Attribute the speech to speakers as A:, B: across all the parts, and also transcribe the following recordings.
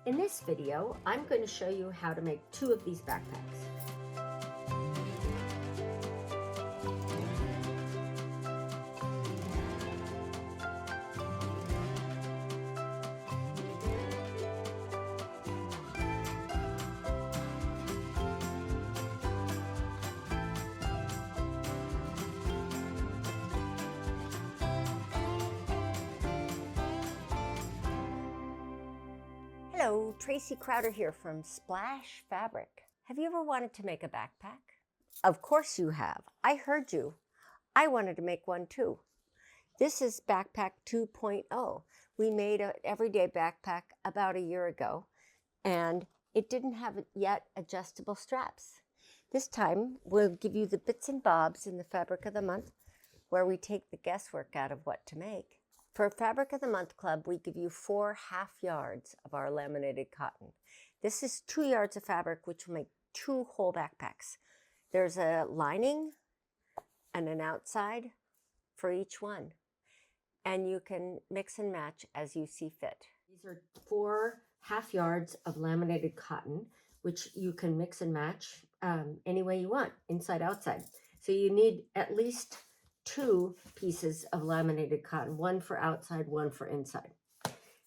A: In this video, I'm going to show you how to make 2 of these backpacks. Hello, Tracy Crowder here from Splash Fabric. Have you ever wanted to make a backpack? Of course you have. I heard you. I wanted to make one too. This is Backpack 2.0. We made an everyday backpack about a year ago, and it didn't have yet adjustable straps. This time, we'll give you the bits and bobs in the Fabric of the Month, where we take the guesswork out of what to make. For Fabric of the Month Club, we give you 4 half yards of our laminated cotton. This is 2 yards of fabric, which will make 2 whole backpacks. There's a lining and an outside for each one, and you can mix and match as you see fit. These are 4 half yards of laminated cotton, which you can mix and match any way you want, inside, outside. So you need at least 2 pieces of laminated cotton, one for outside, one for inside.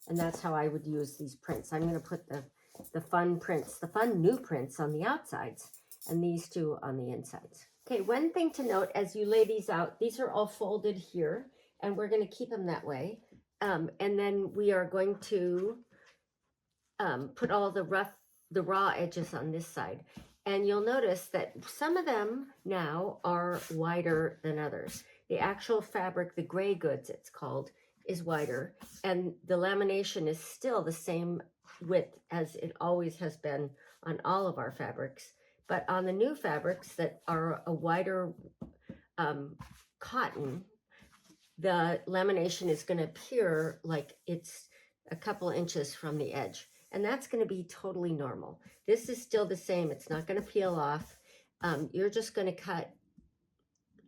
A: And that's how I would use these prints. I'm going to put the fun prints, the fun new prints on the outsides, and these 2 on the insides. Okay, one thing to note as you lay these out, these are all folded here, and we're going to keep them that way. And then we are going to put all the raw edges on this side. And you'll notice that some of them now are wider than others. The actual fabric, the gray goods it's called, is wider. And the lamination is still the same width as it always has been on all of our fabrics. But on the new fabrics that are a wider cotton, the lamination is going to appear like it's a couple inches from the edge. And that's going to be totally normal. This is still the same. It's not going to peel off. You're just going to cut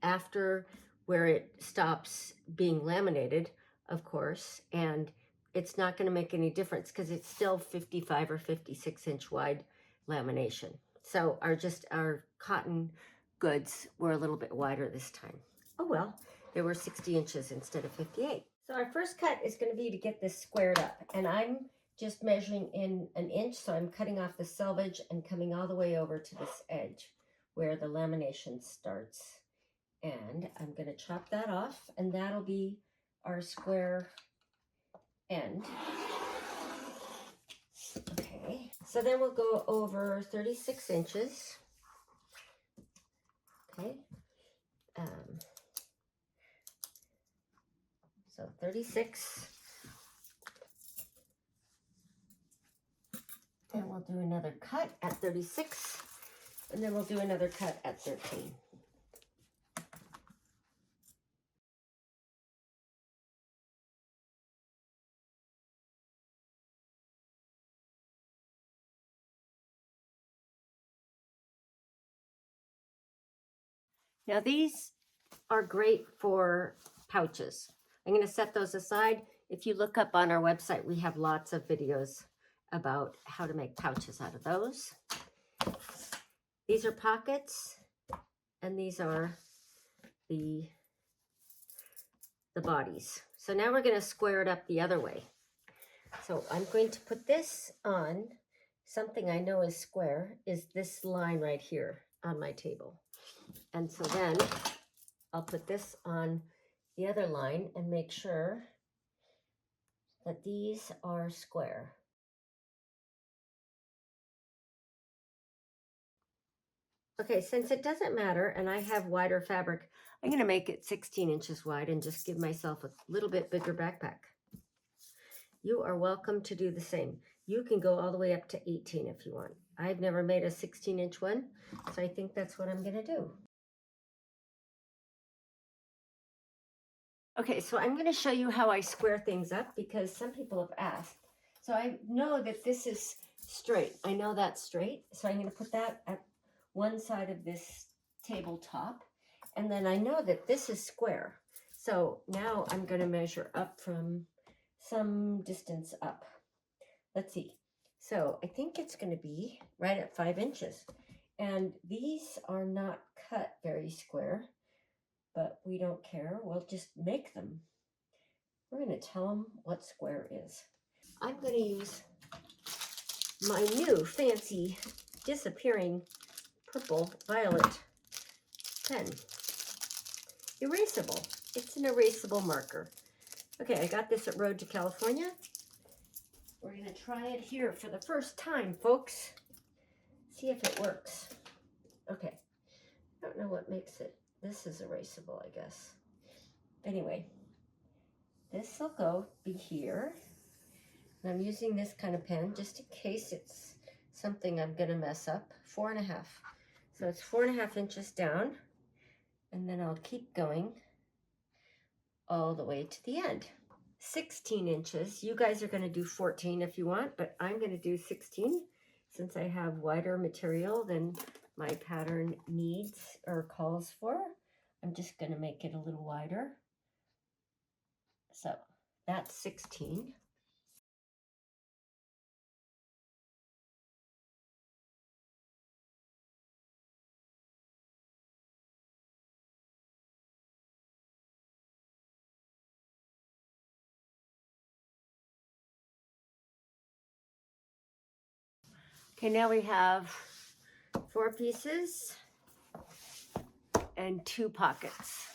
A: after where it stops being laminated, of course, and it's not going to make any difference because it's still 55 or 56 inch wide lamination. So our cotton goods were a little bit wider this time. Oh well, they were 60 inches instead of 58. So our first cut is going to be to get this squared up, and I'm just measuring in 1 inch, so I'm cutting off the selvage and coming all the way over to this edge where the lamination starts. And I'm going to chop that off, and that'll be our square end. Okay, so then we'll go over 36 inches. Okay, so 36. And we'll do another cut at 36, and then we'll do another cut at 13. Now these are great for pouches. I'm going to set those aside. If you look up on our website, we have lots of videos about how to make pouches out of those. These are pockets, and these are the bodies. So now we're going to square it up the other way. So I'm going to put this on something I know is square, is this line right here on my table. And so then I'll put this on the other line and make sure that these are square. Okay, since it doesn't matter and I have wider fabric, I'm going to make it 16 inches wide and just give myself a little bit bigger backpack. You are welcome to do the same. You can go all the way up to 18 if you want. I've never made a 16-inch one, so I think that's what I'm going to do. Okay, so I'm going to show you how I square things up because some people have asked. So I know that this is straight. I know that's straight, so I'm going to put that at one side of this tabletop. And then I know that this is square. So now I'm going to measure up from some distance up. Let's see. So I think it's going to be right at 5 inches. And these are not cut very square, but we don't care. We'll just make them. We're going to tell them what square is. I'm going to use my new fancy disappearing purple violet pen. Erasable. It's an erasable marker. Okay, I got this at Road to California. We're going to try it here for the first time, folks. See if it works. Okay. I don't know what makes it. This is erasable, I guess. Anyway, this will be here. And I'm using this kind of pen just in case it's something I'm going to mess up. 4.5. So it's 4.5 inches down. And then I'll keep going all the way to the end. 16 inches. You guys are going to do 14 if you want, but I'm going to do 16 since I have wider material than my pattern needs or calls for. I'm just going to make it a little wider. So that's 16. Okay, now we have 4 pieces and 2 pockets.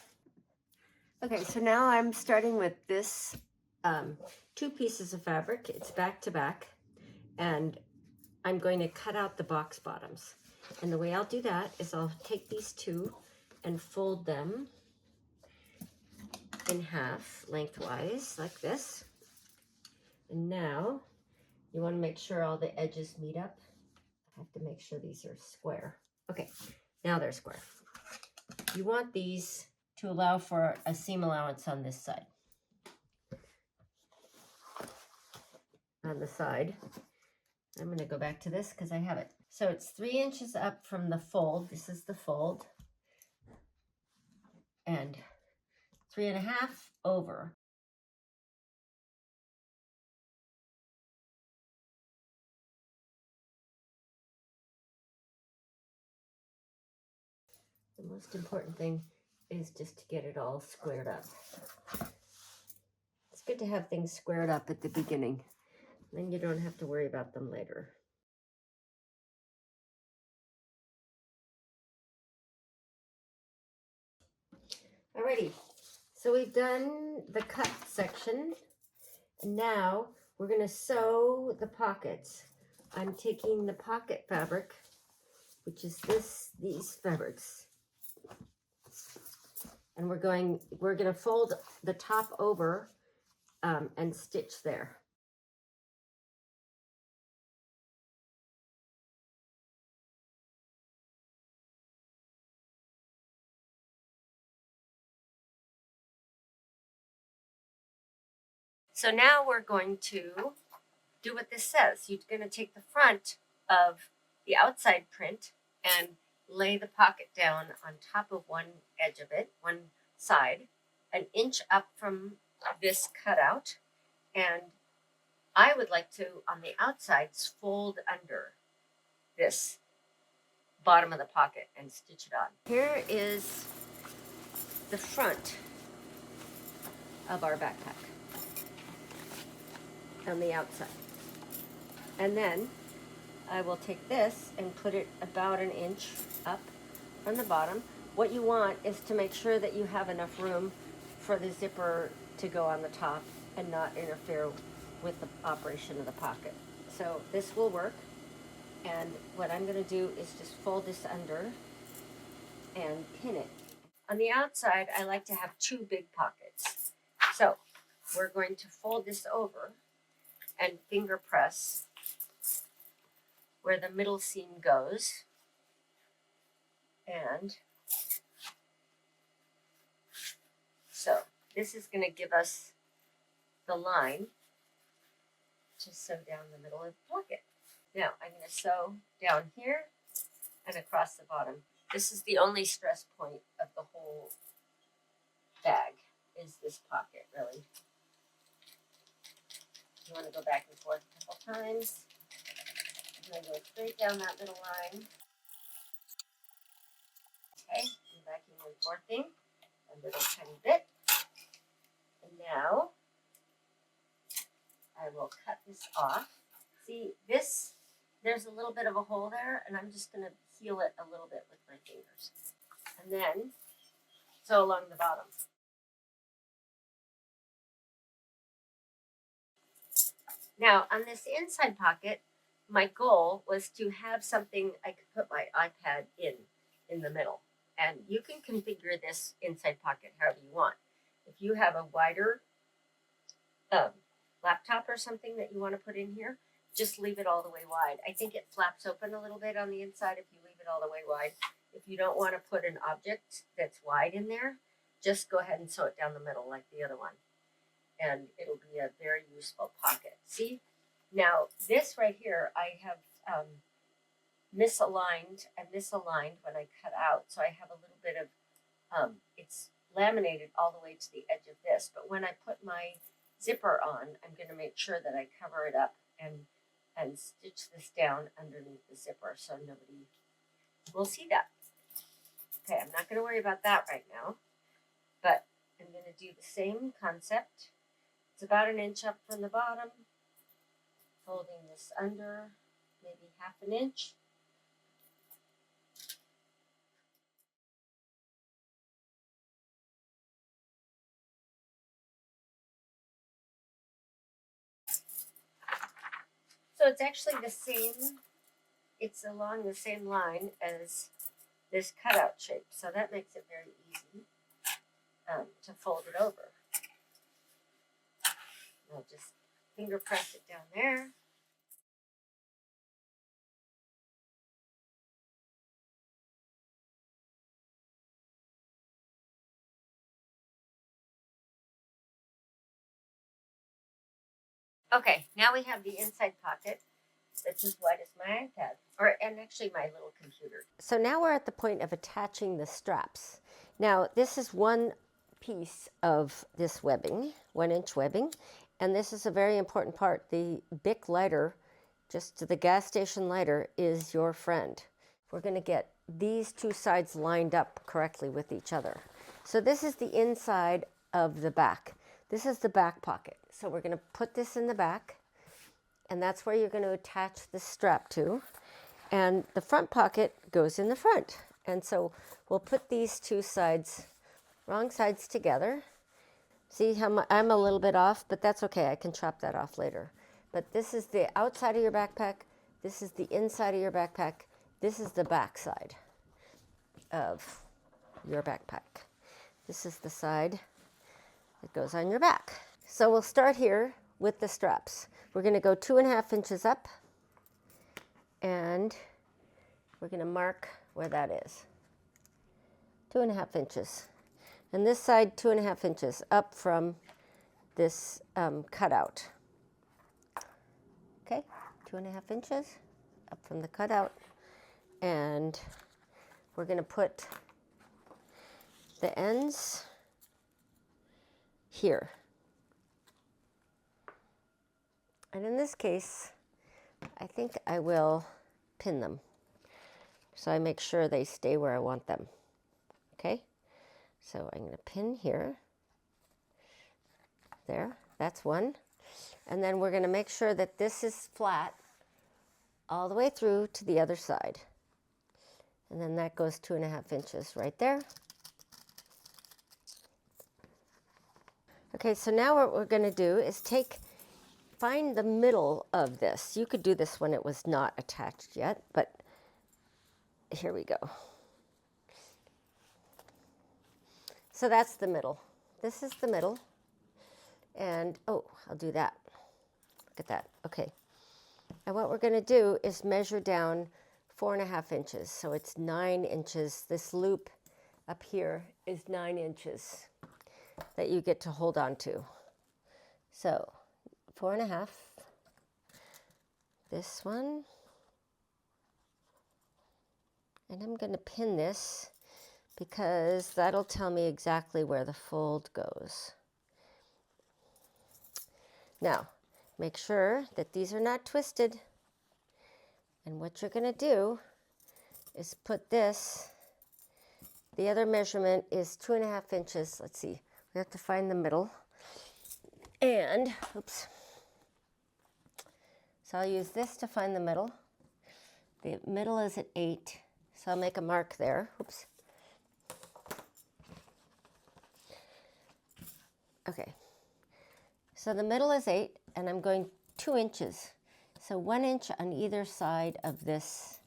A: Okay, so now I'm starting with this 2 pieces of fabric. It's back to back, and I'm going to cut out the box bottoms. And the way I'll do that is I'll take these 2 and fold them in half lengthwise like this. And now you want to make sure all the edges meet up. I have to make sure these are square. Okay, now they're square. You want these to allow for a seam allowance on this side. On the side, I'm going to go back to this because I have it. So it's 3 inches up from the fold. This is the fold. And 3.5 over. The most important thing is just to get it all squared up. It's good to have things squared up at the beginning. Then you don't have to worry about them later. Alrighty, so we've done the cut section, and now we're going to sew the pockets. I'm taking the pocket fabric, which is these fabrics, and we're going to fold the top over and stitch there. So now we're going to do what this says. You're going to take the front of the outside print and lay the pocket down on top of one edge of it, one side, an inch up from this cutout. And I would like to, on the outsides, fold under this bottom of the pocket and stitch it on. Here is the front of our backpack on the outside. And then I will take this and put it about an inch up from the bottom. What you want is to make sure that you have enough room for the zipper to go on the top and not interfere with the operation of the pocket. So this will work. And what I'm going to do is just fold this under and pin it. On the outside, I like to have 2 big pockets. So we're going to fold this over and finger press where the middle seam goes. And so this is going to give us the line to sew down the middle of the pocket. Now I'm going to sew down here and across the bottom. This is the only stress point of the whole bag, is this pocket, really. You want to go back and forth a couple times. I'm going to go straight down that middle line. Okay, I'm backing and forthing a little tiny bit. And now I will cut this off. See, this, there's a little bit of a hole there, and I'm just going to heal it a little bit with my fingers. And then sew along the bottom. Now, on this inside pocket, my goal was to have something I could put my iPad in the middle. And you can configure this inside pocket however you want. If you have a wider laptop or something that you want to put in here, just leave it all the way wide. I think it flaps open a little bit on the inside if you leave it all the way wide. If you don't want to put an object that's wide in there, just go ahead and sew it down the middle like the other one. And it'll be a very useful pocket. See? Now, this right here, I have misaligned when I cut out. So I have a little bit of, it's laminated all the way to the edge of this. But when I put my zipper on, I'm going to make sure that I cover it up and stitch this down underneath the zipper so nobody will see that. Okay, I'm not going to worry about that right now, but I'm going to do the same concept. It's about an inch up from the bottom, folding this under maybe half an inch. So it's actually the same, it's along the same line as this cutout shape. So that makes it very easy to fold it over. I'll just finger press it down there. Okay, now we have the inside pocket that's as wide as my iPad, and actually my little computer. So now we're at the point of attaching the straps. Now this is one piece of this webbing, 1-inch webbing, and this is a very important part. The Bic lighter, just the gas station lighter, is your friend. We're going to get these two sides lined up correctly with each other. So this is the inside of the back. This is the back pocket. So we're going to put this in the back, and that's where you're going to attach the strap to. And the front pocket goes in the front. And so we'll put these two sides, wrong sides together. See how I'm a little bit off, but that's okay. I can chop that off later. But this is the outside of your backpack. This is the inside of your backpack. This is the back side of your backpack. This is the side that goes on your back. So we'll start here with the straps. We're going to go 2.5 inches up, and we're going to mark where that is. 2.5 inches. And this side, 2.5 inches up from this cutout. Okay, 2.5 inches up from the cutout. And we're going to put the ends here. And in this case, I think I will pin them so I make sure they stay where I want them. Okay, so I'm going to pin here. There, that's one. And then we're going to make sure that this is flat all the way through to the other side. And then that goes 2.5 inches right there. Okay, so now what we're going to do is find the middle of this. You could do this when it was not attached yet, but here we go. So that's the middle. This is the middle. And, oh, I'll do that. Look at that. Okay. And what we're going to do is measure down 4.5 inches. So it's 9 inches. This loop up here is 9 inches that you get to hold on to. So 4.5. This one. And I'm going to pin this because that'll tell me exactly where the fold goes. Now, make sure that these are not twisted. And what you're going to do is put this, the other measurement is 2.5 inches. Let's see, we have to find the middle. And, oops. So I'll use this to find the middle. The middle is at 8, so I'll make a mark there. Oops. Okay, so the middle is 8, and I'm going 2 inches. So 1 inch on either side of this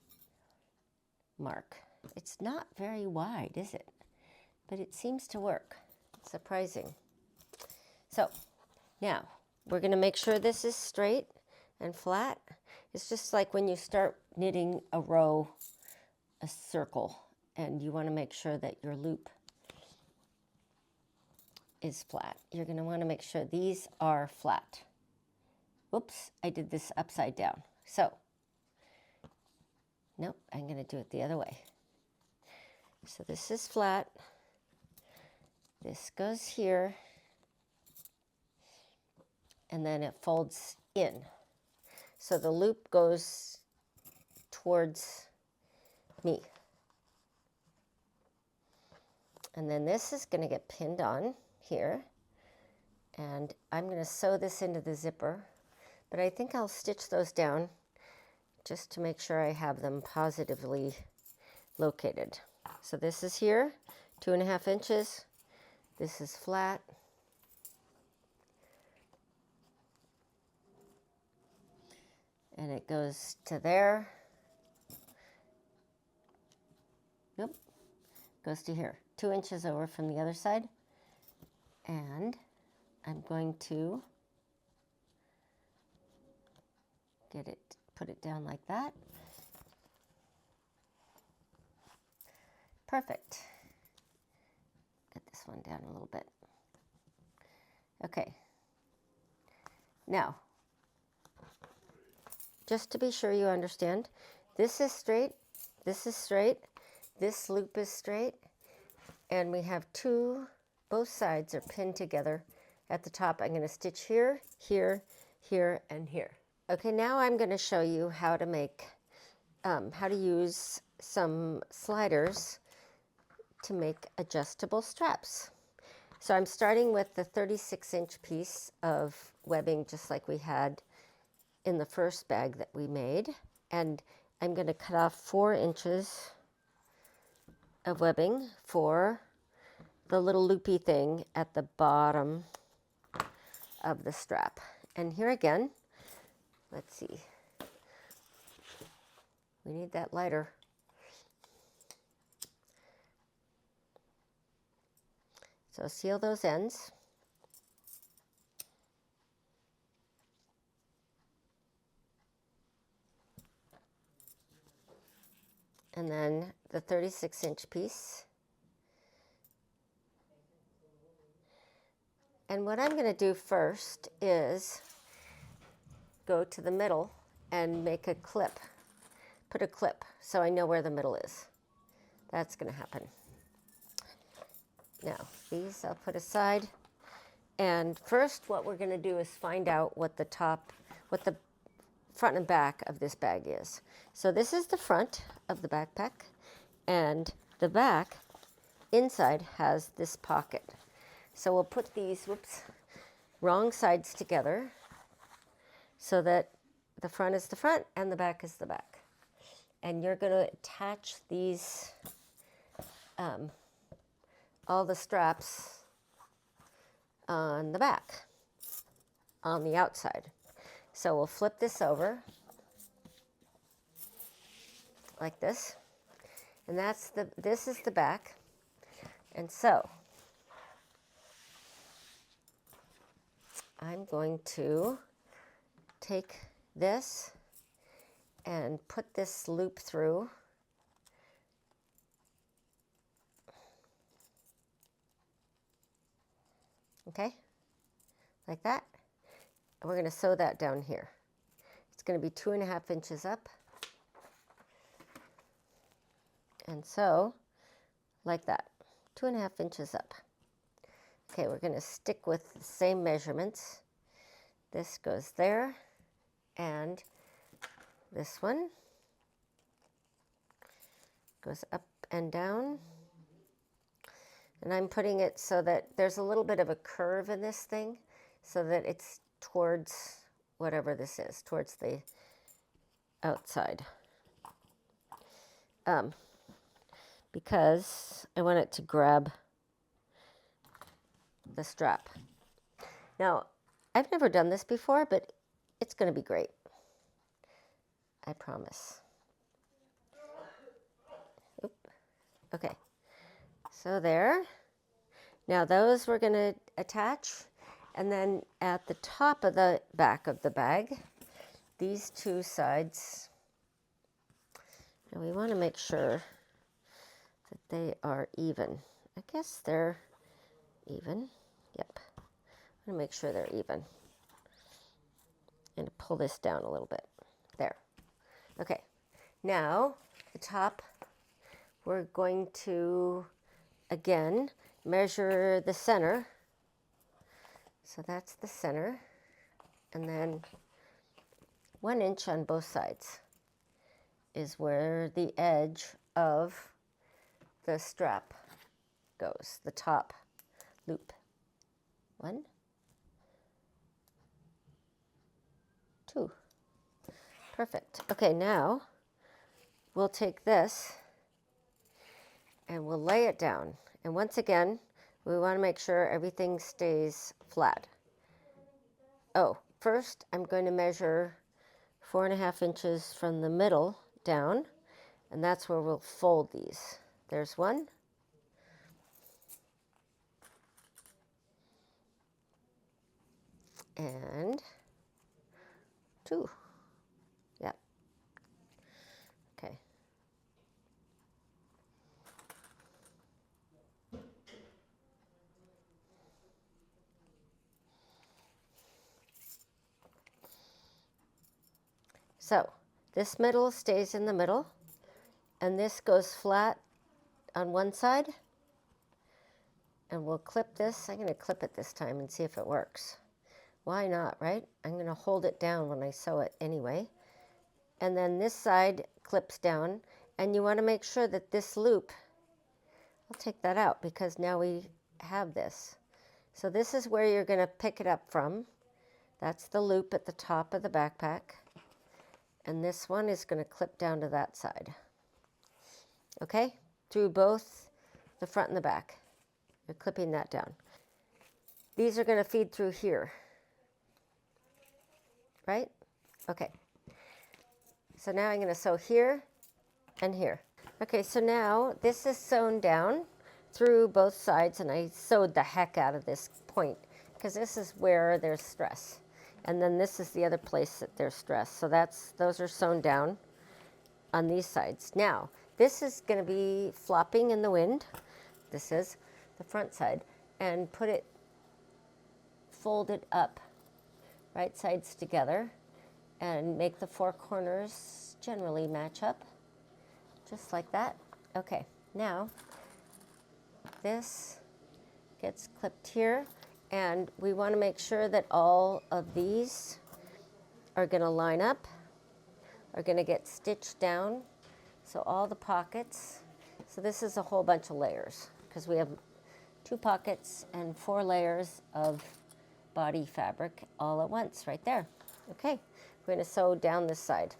A: mark. It's not very wide, is it? But it seems to work. It's surprising. So now we're going to make sure this is straight and flat. It's just like when you start knitting a row, a circle, and you want to make sure that your loop is flat. You're going to want to make sure these are flat. Oops, I did this upside down. So, nope, I'm going to do it the other way. So this is flat. This goes here. And then it folds in. So the loop goes towards me. And then this is going to get pinned on here. And I'm going to sew this into the zipper. But I think I'll stitch those down just to make sure I have them positively located. So this is here, 2.5 inches. This is flat. And it goes to there. Nope, goes to here. 2 inches over from the other side. And I'm going to get it, put it down like that. Perfect. Get this one down a little bit. Okay. Now, just to be sure you understand, this is straight, this loop is straight, and we have both sides are pinned together. At the top, I'm going to stitch here, here, here, and here. Okay, now I'm going to show you how to make, how to use some sliders to make adjustable straps. So I'm starting with the 36-inch piece of webbing, just like we had in the first bag that we made. And I'm going to cut off 4 inches of webbing for the little loopy thing at the bottom of the strap. And here again, let's see, we need that lighter. So seal those ends. And then the 36-inch piece. And what I'm going to do first is go to the middle and make a clip. Put a clip so I know where the middle is. That's going to happen. Now, these I'll put aside. And first what we're going to do is find out what the front and back of this bag is. So this is the front of the backpack, and the back inside has this pocket. So we'll put these, wrong sides together so that the front is the front and the back is the back. And you're going to attach these, all the straps on the back, on the outside. So we'll flip this over like this, and this is the back. And so I'm going to take this and put this loop through. Okay, like that. And we're going to sew that down here. It's going to be 2.5 inches up. And so, like that, 2.5 inches up. Okay, we're going to stick with the same measurements. This goes there, and this one Goes up and down. And I'm putting it so that there's a little bit of a curve in this thing so that it's towards whatever this is, towards the outside. Because I want it to grab the strap. Now, I've never done this before, but it's going to be great. I promise. Oop. Okay, so there. Now those we're going to attach, and then at the top of the back of the bag, these two sides, and we want to make sure that they are even. I guess they're even. Yep. I'm going to make sure they're even. And pull this down a little bit. There. Okay. Now, the top, we're going to, again, measure the center. So that's the center. And then 1 inch on both sides is where the edge of the strap goes, the top loop. 1, 2. Perfect. Okay, now we'll take this and we'll lay it down. And once again, we want to make sure everything stays flat. Oh, first I'm going to measure 4.5 inches from the middle down, and that's where we'll fold these. There's 1. And 2. Yep. Okay. So this middle stays in the middle, and this goes flat on one side. And we'll clip this. I'm going to clip it this time and see if it works. Why not, right? I'm going to hold it down when I sew it anyway. And then this side clips down, and you want to make sure that this loop, I'll take that out because now we have this. So this is where you're going to pick it up from. That's the loop at the top of the backpack. And this one is going to clip down to that side. Okay? Through both the front and the back. You're clipping that down. These are going to feed through here. Right? Okay. So now I'm going to sew here and here. Okay, so now this is sewn down through both sides, and I sewed the heck out of this point because this is where there's stress. And then this is the other place that there's stress. So those are sewn down on these sides. Now, this is going to be flopping in the wind. This is the front side. And put it folded up, right sides together, and make the 4 corners generally match up, just like that. Okay, now this gets clipped here, and we want to make sure that all of these are going to line up, are going to get stitched down, so all the pockets. So this is a whole bunch of layers because we have 2 pockets and 4 layers of body fabric all at once right there. Okay, we're going to sew down this side.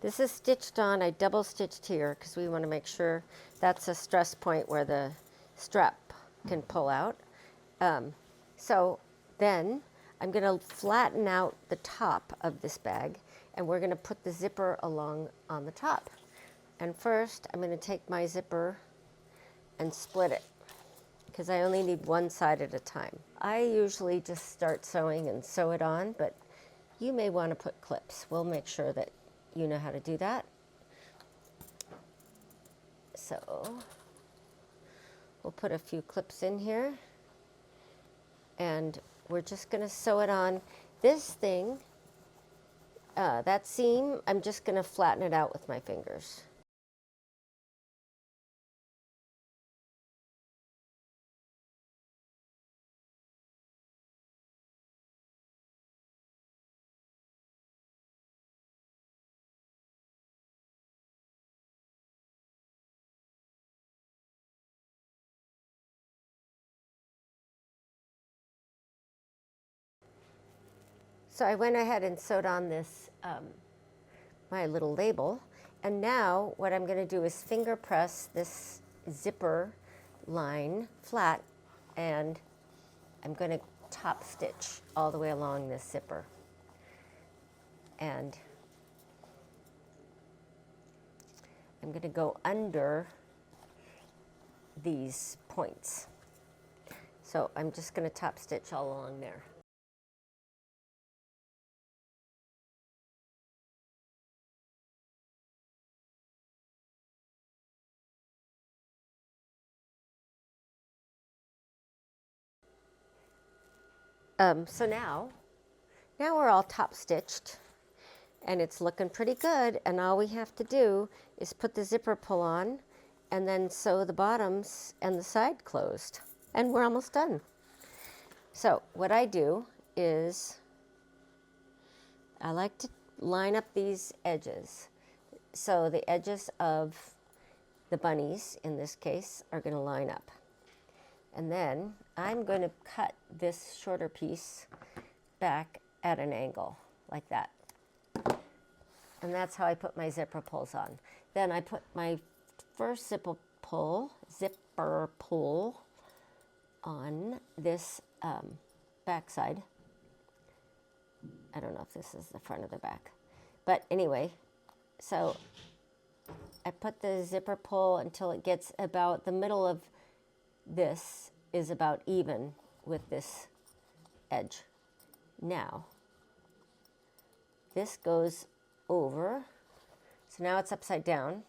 A: This is stitched on. I double stitched here because we want to make sure that's a stress point where the strap can pull out. So then I'm going to flatten out the top of this bag, and we're going to put the zipper along on the top. And first I'm going to take my zipper and split it because I only need one side at a time. I usually just start sewing and sew it on, but you may want to put clips. We'll make sure that you know how to do that. So we'll put a few clips in here, and we're just going to sew it on. This thing, that seam, I'm just going to flatten it out with my fingers. So I went ahead and sewed on this, my little label. And now what I'm going to do is finger press this zipper line flat, and I'm going to top stitch all the way along this zipper. And I'm going to go under these points. So I'm just going to top stitch all along there. So now we're all top stitched and it's looking pretty good, and all we have to do is put the zipper pull on and then sew the bottoms and the side closed, and we're almost done. So what I do is I like to line up these edges. So the edges of the bunnies in this case are going to line up. And then I'm going to cut this shorter piece back at an angle like that. And that's how I put my zipper pulls on. Then I put my first zipper pull on this back side. I don't know if this is the front or the back. But anyway, so I put the zipper pull until it gets about the middle of this is about even with this edge. Now, this goes over, so now it's upside down.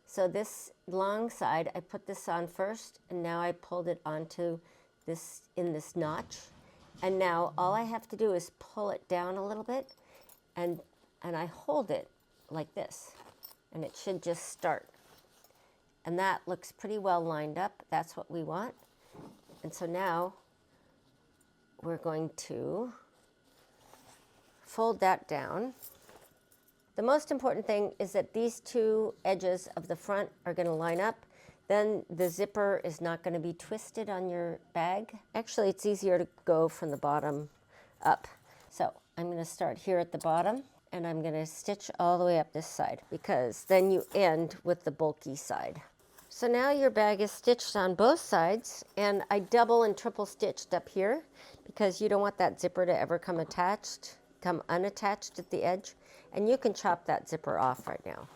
A: So this long side, I put this on first, and now I pulled it onto this, in this notch. And now all I have to do is pull it down a little bit, and I hold it like this, and it should just start. And that looks pretty well lined up. That's what we want. And so now we're going to fold that down. The most important thing is that these two edges of the front are going to line up. Then the zipper is not going to be twisted on your bag. Actually, it's easier to go from the bottom up. So I'm going to start here at the bottom, and I'm going to stitch all the way up this side, because then you end with the bulky side. So now your bag is stitched on both sides, and I double and triple stitched up here because you don't want that zipper to ever come unattached at the edge, and you can chop that zipper off right now.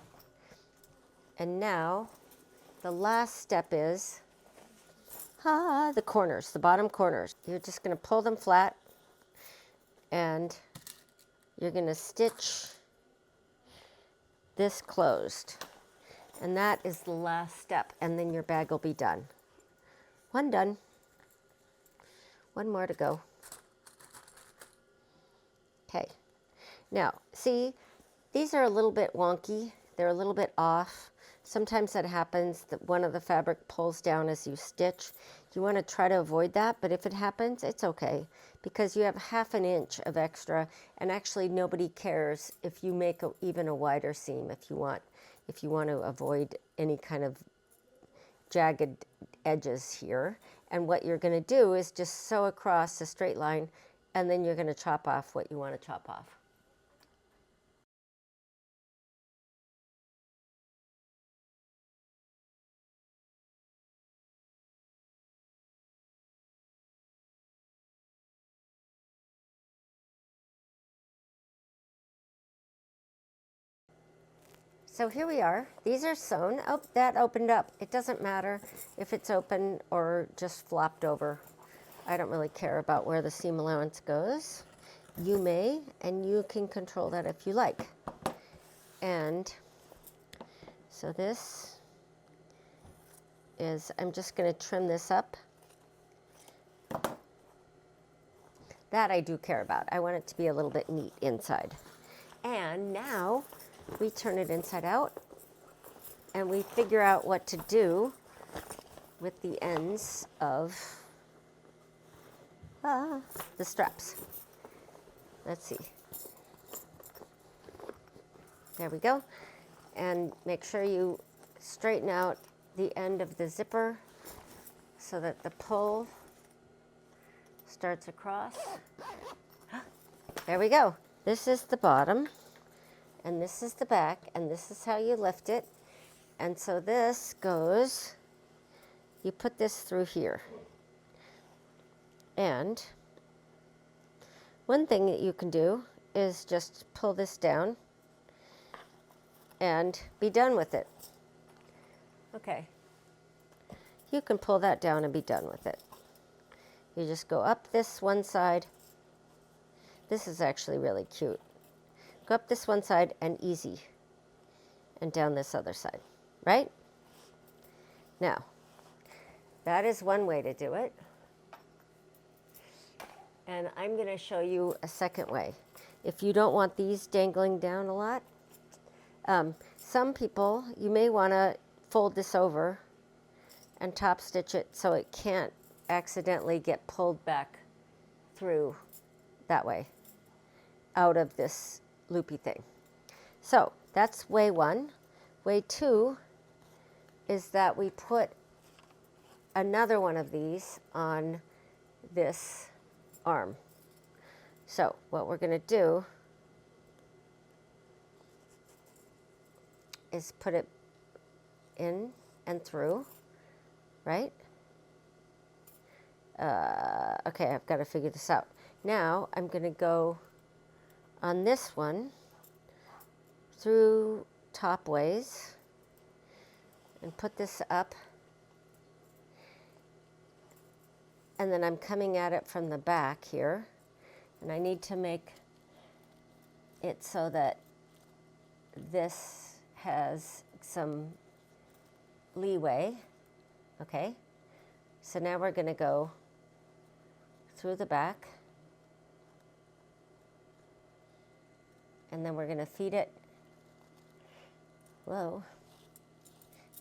A: And now the last step is the corners, the bottom corners. You're just going to pull them flat, and you're going to stitch this closed. And that is the last step, and then your bag will be done. One done. One more to go. Okay. Now, see, these are a little bit wonky. They're a little bit off. Sometimes that happens, that one of the fabric pulls down as you stitch. You want to try to avoid that, but if it happens, it's okay, because you have ½ an inch of extra, and actually nobody cares if you make even a wider seam if you want to avoid any kind of jagged edges here. And what you're going to do is just sew across a straight line, and then you're going to chop off what you want to chop off. So here we are. These are sewn. Oh, that opened up. It doesn't matter if it's open or just flopped over. I don't really care about where the seam allowance goes. You may, and you can control that if you like. And so this is, I'm just going to trim this up. That I do care about. I want it to be a little bit neat inside. And now we turn it inside out, and we figure out what to do with the ends of the straps. Let's see. There we go. And make sure you straighten out the end of the zipper so that the pull starts across. There we go. This is the bottom, and this is the back, and this is how you lift it. And so this goes, you put this through here. And one thing that you can do is just pull this down and be done with it. Okay. You can pull that down and be done with it. You just go up this one side. This is actually really cute. Go up this one side and easy. And down this other side, right? Now, that is one way to do it. And I'm going to show you a second way. If you don't want these dangling down a lot, some people, you may want to fold this over and top stitch it so it can't accidentally get pulled back through that way out of this loopy thing. So that's way one. Way two is that we put another one of these on this arm. So what we're going to do is put it in and through, right? Okay, I've got to figure this out. Now I'm going to go on this one through top ways and put this up. And then I'm coming at it from the back here. And I need to make it so that this has some leeway. Okay. So now we're going to go through the back. And then we're going to feed it. Whoa.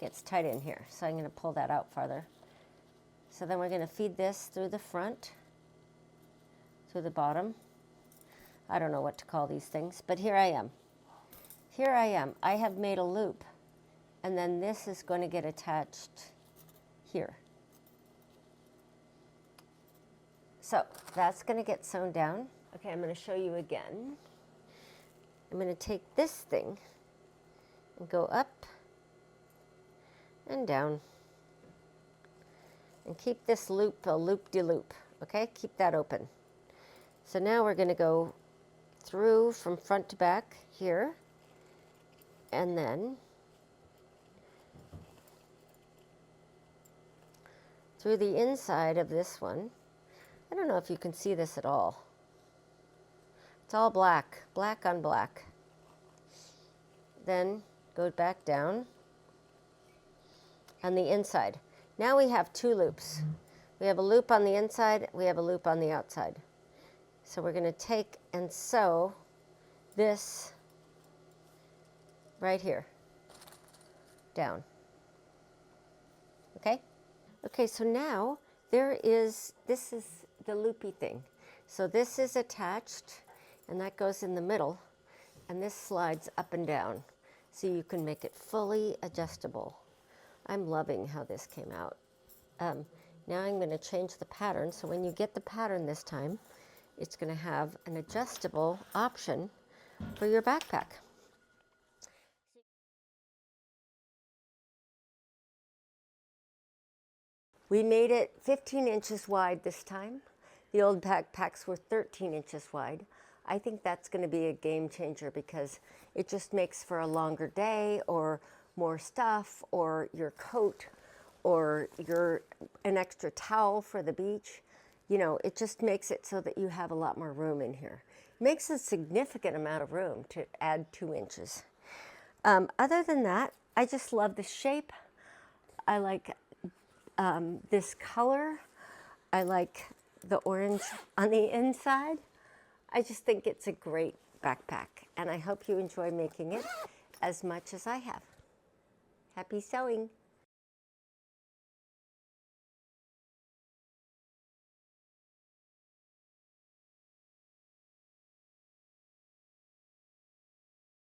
A: Gets tight in here. So I'm going to pull that out farther. So then we're going to feed this through the front, through the bottom. I don't know what to call these things, but here I am. Here I am. I have made a loop, and then this is going to get attached here. So that's going to get sewn down. Okay, I'm going to show you again. I'm going to take this thing and go up and down. And keep this loop a loop-de-loop, okay? Keep that open. So now we're going to go through from front to back here, and then through the inside of this one. I don't know if you can see this at all. It's all black, black on black. Then go back down on the inside. Now we have two loops. We have a loop on the inside, we have a loop on the outside. So we're going to take and sew this right here down. Okay? Okay, so now this is the loopy thing. So this is attached, and that goes in the middle, and this slides up and down. So you can make it fully adjustable. I'm loving how this came out. Now I'm going to change the pattern. So when you get the pattern this time, it's going to have an adjustable option for your backpack. We made it 15 inches wide this time. The old backpacks were 13 inches wide. I think that's going to be a game changer because it just makes for a longer day or more stuff or your coat or an extra towel for the beach. You know, it just makes it so that you have a lot more room in here. It makes a significant amount of room to add 2 inches. Other than that, I just love the shape. I like this color. I like the orange on the inside. I just think it's a great backpack, and I hope you enjoy making it as much as I have. Happy sewing!